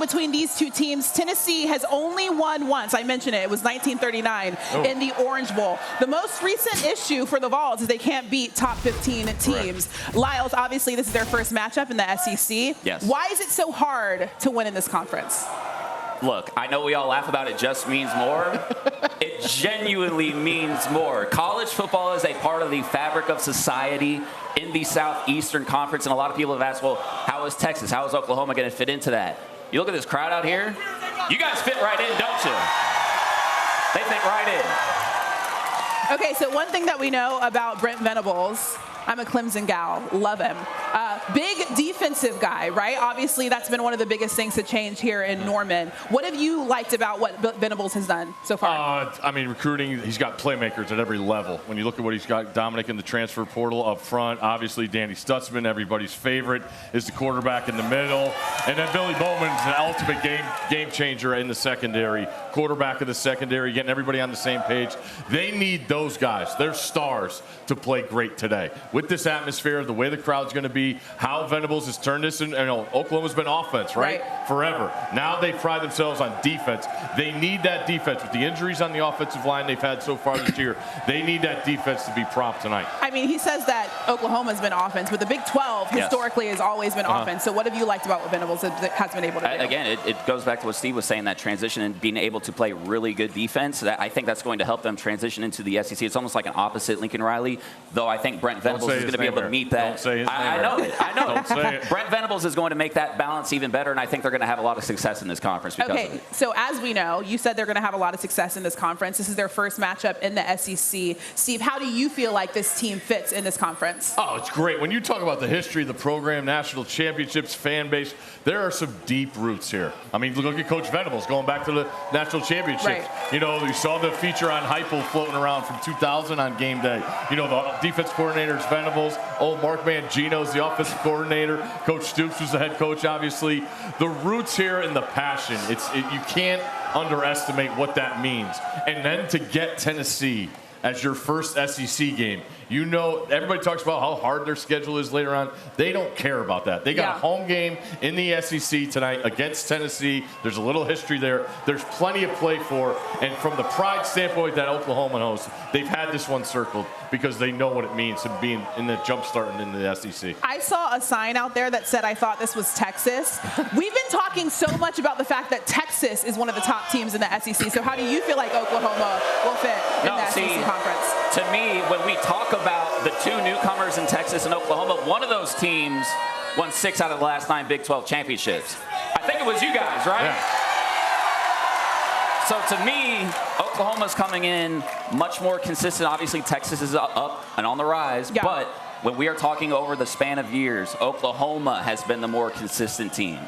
between these two teams. Tennessee has only won once. I mentioned it. It was 1939 in the Orange Bowl. The most recent issue for the Vols is they can't beat top 15 teams. Correct. Lyles, obviously, this is their first matchup in the SEC. Yes. Why is it so hard to win in this conference? Look, I know we all laugh about it just means more. It genuinely means more. College football is a part of the fabric of society in the Southeastern Conference, and a lot of people have asked, well, how is Texas, how is Oklahoma going to fit into that? You look at this crowd out here, you guys fit right in, don't you? They fit right in. Okay, so one thing that we know about Brent Venables, I'm a Clemson gal, love him. Big defensive guy, right? Obviously, that's been one of the biggest things to change here in Norman. What have you liked about what Venables has done so far? I mean, recruiting, he's got playmakers at every level. When you look at what he's got, Dominic in the transfer portal up front, obviously Danny Stutzman, everybody's favorite, is the quarterback in the middle. And then Billy Bowman's an ultimate game changer in the secondary, quarterback of the secondary, getting everybody on the same page. They need those guys. They're stars to play great today. With this atmosphere, the way the crowd's going to be, how Venables has turned this in. Oklahoma's been offense, right? Forever. Now they pride themselves on defense. They need that defense. With the injuries on the offensive line they've had so far this year, they need that defense to be prompt tonight. I mean, he says that Oklahoma's been offense, but the Big 12 historically has always been offense. So what have you liked about what Venables has been able to do? Again, it goes back to what Steve was saying, that transition and being able to play really good defense. I think that's going to help them transition into the SEC. It's almost like an opposite Lincoln Riley, though I think Brent Venables is going to be able to meet that. Don't say his name. I know it. Don't say it. Brent Venables is going to make that balance even better, and I think they're going to have a lot of success in this conference because of it. So as we know, you said they're going to have a lot of success in this conference. This is their first matchup in the SEC. Steve, how do you feel like this team fits in this conference? Oh, it's great. When you talk about the history of the program, national championships, fan base, there are some deep roots here. I mean, look at Coach Venables going back to the national championships. Right. You know, you saw the feature on Heupel floating around from 2000 on game day. You know, the defense coordinator's Venables. Old Mark Mangino's the offensive coordinator. Coach Stoops was the head coach, obviously. The roots here and the passion, you can't underestimate what that means. And then to get Tennessee as your first SEC game. You know, everybody talks about how hard their schedule is later on. They don't care about that. They got a home game in the SEC tonight against Tennessee. There's a little history there. There's plenty of play for. And from the pride standpoint that Oklahoma hosts, they've had this one circled because they know what it means to be in the jump starting into the SEC. I saw a sign out there that said I thought this was Texas. We've been talking so much about the fact that Texas is one of the top teams in the SEC. So how do you feel like Oklahoma will fit in the SEC conference? To me, when we talk about the two newcomers in Texas and Oklahoma, one of those teams won 6 out of the last 9 Big 12 championships. I think it was you guys, right? Yeah. So to me, Oklahoma's coming in much more consistent. Obviously, Texas is up and on the rise. Yeah. But when we are talking over the span of years, Oklahoma has been the more consistent team.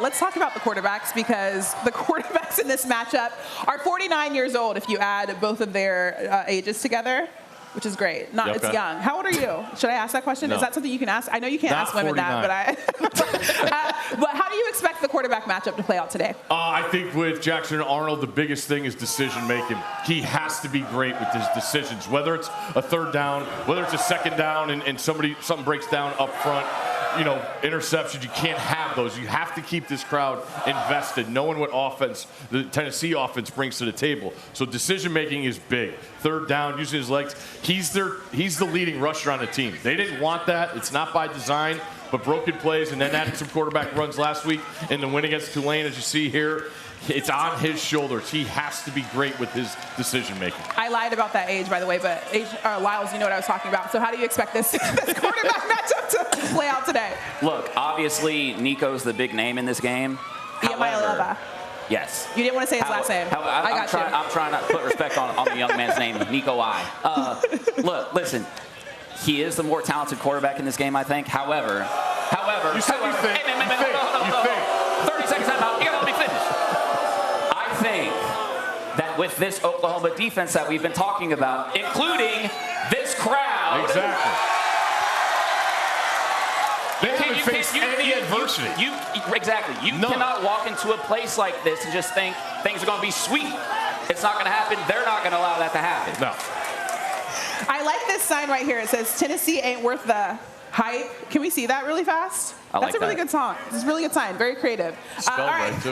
Let's talk about the quarterbacks, because the quarterbacks in this matchup are 49 years old if you add both of their ages together, which is great. It's young. How old are you? Should I ask that question? No. Is that something you can ask? I know you can't Not ask women 49. that, but how do you expect the quarterback matchup to play out today? I think with Jackson Arnold, the biggest thing is decision making. He has to be great with his decisions, whether it's a third down, whether it's a second down and something breaks down up front. You know, interceptions, you can't have those. You have to keep this crowd invested, knowing what offense the Tennessee offense brings to the table. So decision-making is big. Third down, using his legs. He's the leading rusher on the team. They didn't want that. It's not by design, but broken plays, and then added some quarterback runs last week in the win against Tulane, as you see here. It's on his shoulders. He has to be great with his decision-making. I lied about that age, by the way, but Lyles, you know what I was talking about. So how do you expect this quarterback matchup to play out today? Look, obviously, Nico's the big name in this game. However, yes. You didn't want to say his last name. I'm trying not to put respect on the young man's name, Nico I. Look, listen. He is the more talented quarterback in this game, I think. However. You said you think. You think. 30 seconds out. You got to let me finish. I think that with this Oklahoma defense that we've been talking about, including this crowd. Exactly. They haven't faced any adversity. Exactly. You cannot walk into a place like this and just think things are going to be sweet. It's not going to happen. They're not going to allow that to happen. No. I like this sign right here. It says, Tennessee ain't worth the Hype. Can we see that really fast? I like That's a really that. good song. It's a really good sign. Very creative. Spelled All right. right, too.